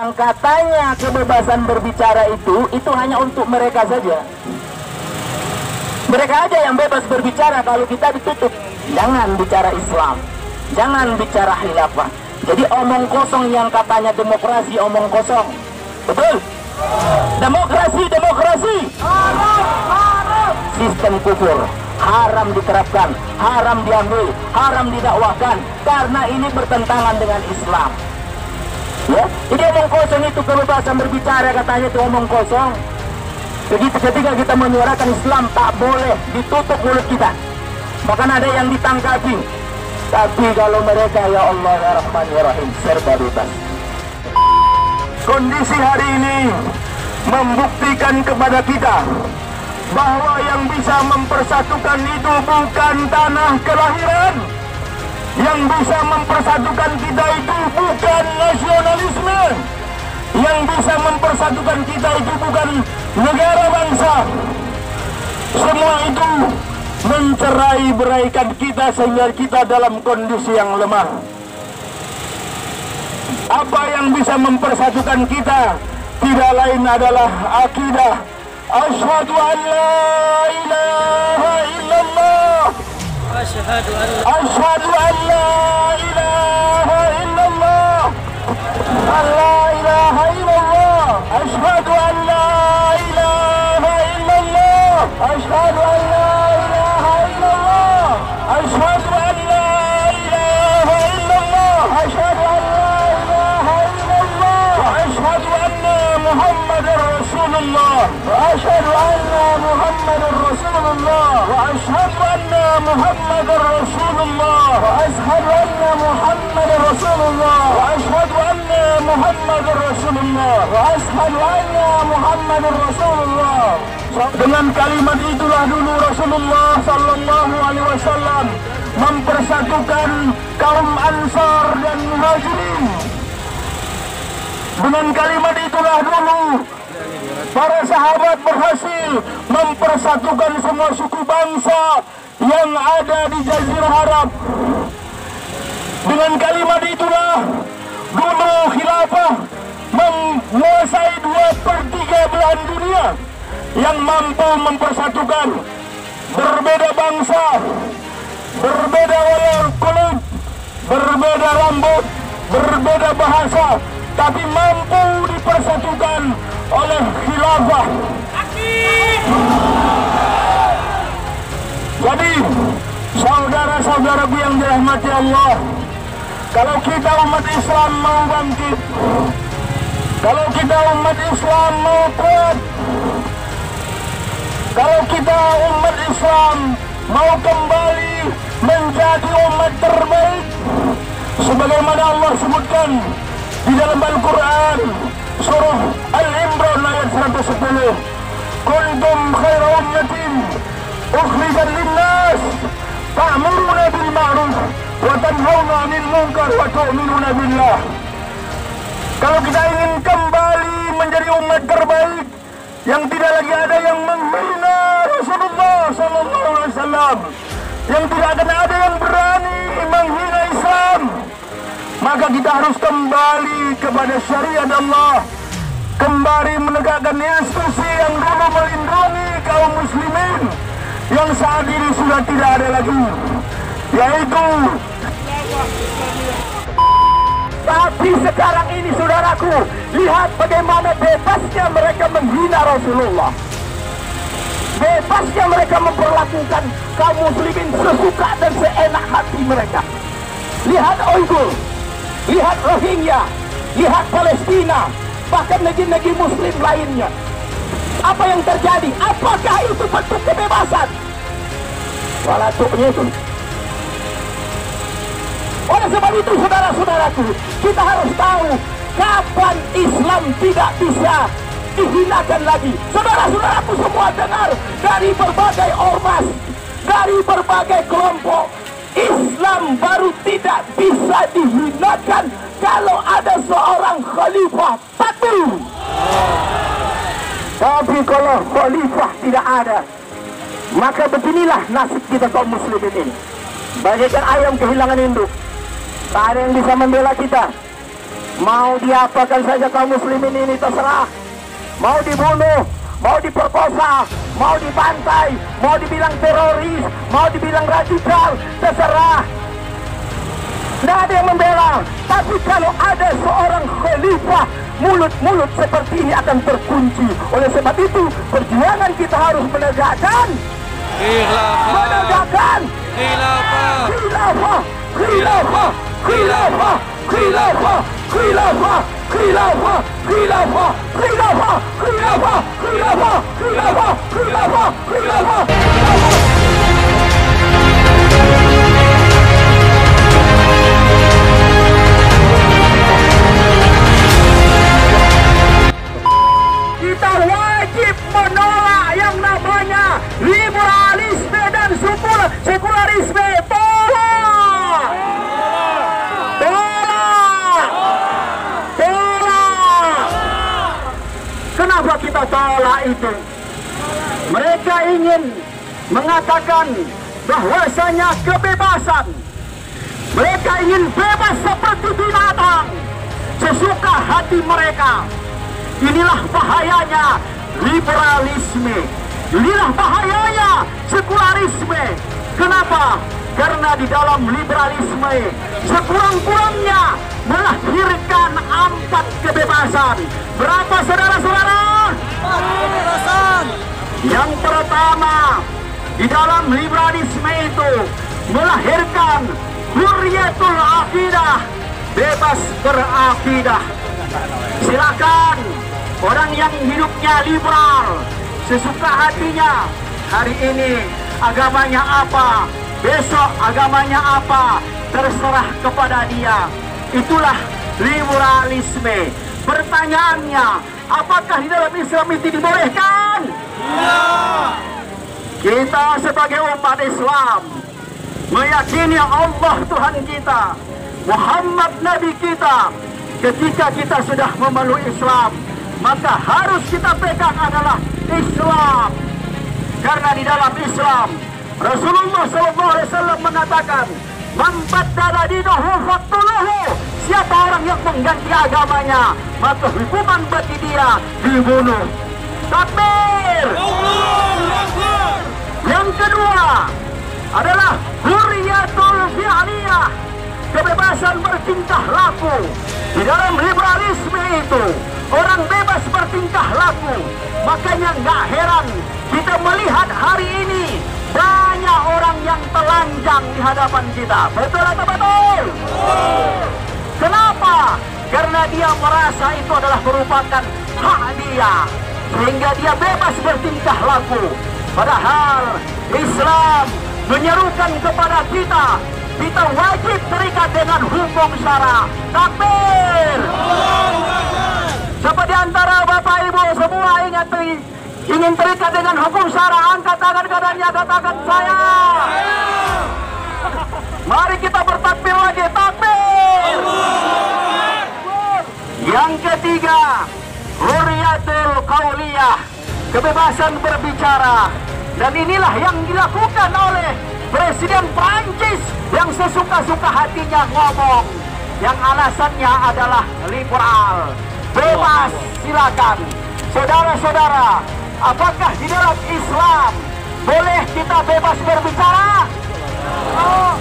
yang katanya kebebasan berbicara itu hanya untuk mereka saja. Mereka aja yang bebas berbicara, kalau kita ditutup. Jangan bicara Islam, jangan bicara khilafah. Jadi omong kosong yang katanya demokrasi, omong kosong. Betul? Demokrasi, demokrasi. Sistem kufur, haram diterapkan, haram diambil, haram didakwahkan, karena ini bertentangan dengan Islam. Ya, jadi omong kosong itu kebebasan berbicara, katanya itu omong kosong. Begitu ketika kita menyuarakan Islam, tak boleh ditutup mulut kita. Bahkan ada yang ditangkapi. Tapi kalau mereka, ya Allah ya Rahman ya Rahim, serba bebas. Kondisi hari ini membuktikan kepada kita bahwa yang bisa mempersatukan itu bukan tanah kelahiran. Yang bisa mempersatukan kita itu bukan nasionalisme. Yang bisa mempersatukan kita itu bukan negara bangsa. Semua itu mencerai-beraikan kita sehingga kita dalam kondisi yang lemah. Apa yang bisa mempersatukan kita tidak lain adalah akidah. Asyhadu an la ilaha illallah. Asyhadu an la ilaha illallah. La ilaha illallah. Asyhadu an la ilaha illallah. Asyhadu an la ilaha illallah. Asyhadu an la ilaha illallah. Asyhadu an la ilaha illallah. Asyhadu anna Muhammadar Rasulullah. Wa asyhadu anna Muhammadar Rasulullah. Wa asyhadu anna Muhammadar Rasulullah. Wa asyhadu anna Muhammadar Rasulullah. Wa asyhadu anna Muhammadar Rasulullah. Wa asyhadu anna Muhammadar Rasulullah. Dengan kalimat itulah dulu Rasulullah sallallahu alaihi wasallam mempersatukan kaum Ansar dan Muhajirin. Dengan kalimat itulah dulu para sahabat berhasil mempersatukan semua suku bangsa yang ada di Jazirah Arab. Dengan kalimat itulah dulu khilafah menguasai 2/3 belahan dunia, yang mampu mempersatukan berbeda bangsa, berbeda warna kulit, berbeda rambut, berbeda bahasa, tapi mampu dipersatukan oleh khilafah. Jadi saudara-saudaraku yang dirahmati Allah, kalau kita umat Islam mau bangkit, kalau kita umat Islam mau kuat, kalau kita umat Islam mau kembali menjadi umat terbaik, sebagaimana Allah sebutkan di dalam Al-Quran surah Al-Imran ayat 110, kuntum khaira ummatin ukhrijat linnas ta'muruna bil ma'ruf wa tanhauna 'anil munkar wa tu'minuna billah. Kalau kita ingin kembali menjadi umat terbaik yang tidak lagi ada yang menghina Rasulullah sallallahu alaihi wasallam, yang tidak akan ada yang berani menghina Islam, maka kita harus kembali kepada syariat Allah, kembali menegakkan institusi yang dulu melindungi kaum muslimin, yang saat ini sudah tidak ada lagi, yaitu. Tapi sekarang ini saudaraku, lihat bagaimana bebasnya mereka menghina Rasulullah, bebasnya mereka memperlakukan kaum muslimin sesuka dan seenak hati mereka. Lihat Uighur, lihat Rohingya, lihat Palestina, bahkan negeri-negeri muslim lainnya. Apa yang terjadi? Apakah itu bentuk kebebasan? Walaupun itu. Oleh sebab itu saudara-saudaraku, kita harus tahu kapan Islam tidak bisa dihinakan lagi. Saudara-saudaraku semua dengar, dari berbagai ormas, dari berbagai kelompok, Islam baru tidak bisa dihinakan kalau ada seorang khalifah patuh. Tapi kalau khalifah tidak ada, maka beginilah nasib kita kaum muslimin ini. Bagaikan ayam kehilangan induk, tak ada yang bisa membela kita. Mau diapakan saja kaum muslimin ini terserah. Mau dibunuh, mau diperkosa, mau dibantai, mau dibilang teroris, mau dibilang radikal, terserah. Tidak ada yang membela. Tapi kalau ada seorang khalifah, mulut-mulut seperti ini akan terkunci. Oleh sebab itu, perjuangan kita harus menegakkan khilafah, khilafah, khilafah, khilafah, khilafah, khilafah, khilafah, khilafah, khilafah, khilafah, khilafah, khilafah, khilafah, khilafah, khilafah. Kita wajib menolak yang namanya liberalisme dan sekularisme. Tolak! Tolak! Tolak! Kenapa kita tolak itu? Mereka ingin mengatakan bahwasanya kebebasan. Mereka ingin bebas seperti binatang, sesuka hati mereka. Inilah bahayanya liberalisme. Inilah bahayanya sekularisme. Kenapa? Karena di dalam liberalisme sekurang-kurangnya melahirkan 4 kebebasan. Berapa saudara-saudara? 4 kebebasan. Yang pertama, di dalam liberalisme itu melahirkan hurriyatul aqidah, bebas berakidah. Silakan orang yang hidupnya liberal, sesuka hatinya, hari ini agamanya apa, besok agamanya apa, terserah kepada dia. Itulah liberalisme. Pertanyaannya, apakah di dalam Islam itu dibolehkan? Ya. Kita sebagai umat Islam meyakini Allah Tuhan kita, Muhammad Nabi kita. Ketika kita sudah memeluk Islam, maka harus kita pegang adalah Islam. Karena di dalam Islam, Rasulullah SAW mengatakan, "Man baddala dinahu faqtuluhu." Siapa orang yang mengganti agamanya, maka hukuman bagi dia dibunuh. Takbir. Yang kedua adalah hurriyatul fi'liyah, kebebasan bertingkah laku. Di dalam liberalisme itu orang bebas bertingkah laku. Makanya nggak heran kita melihat hari ini banyak orang yang telanjang di hadapan kita. Betul atau betul? Kenapa? Karena dia merasa itu adalah merupakan hak dia, sehingga dia bebas bertingkah laku. Padahal Islam menyerukan kepada kita, kita wajib terikat dengan hukum syara. Takbir. Siapa di antara Bapak Ibu semua ingin terikat dengan hukum syara? Angkat tangan kanannya, katakan saya. Mari kita bertakbir lagi. Takbir. Yang ketiga, hurriyatul qauliyah, kebebasan berbicara. Dan inilah yang dilakukan oleh Presiden Prancis yang sesuka-suka hatinya ngomong, yang alasannya adalah liberal, bebas. Silakan saudara-saudara, apakah di dalam Islam boleh kita bebas berbicara? Oh.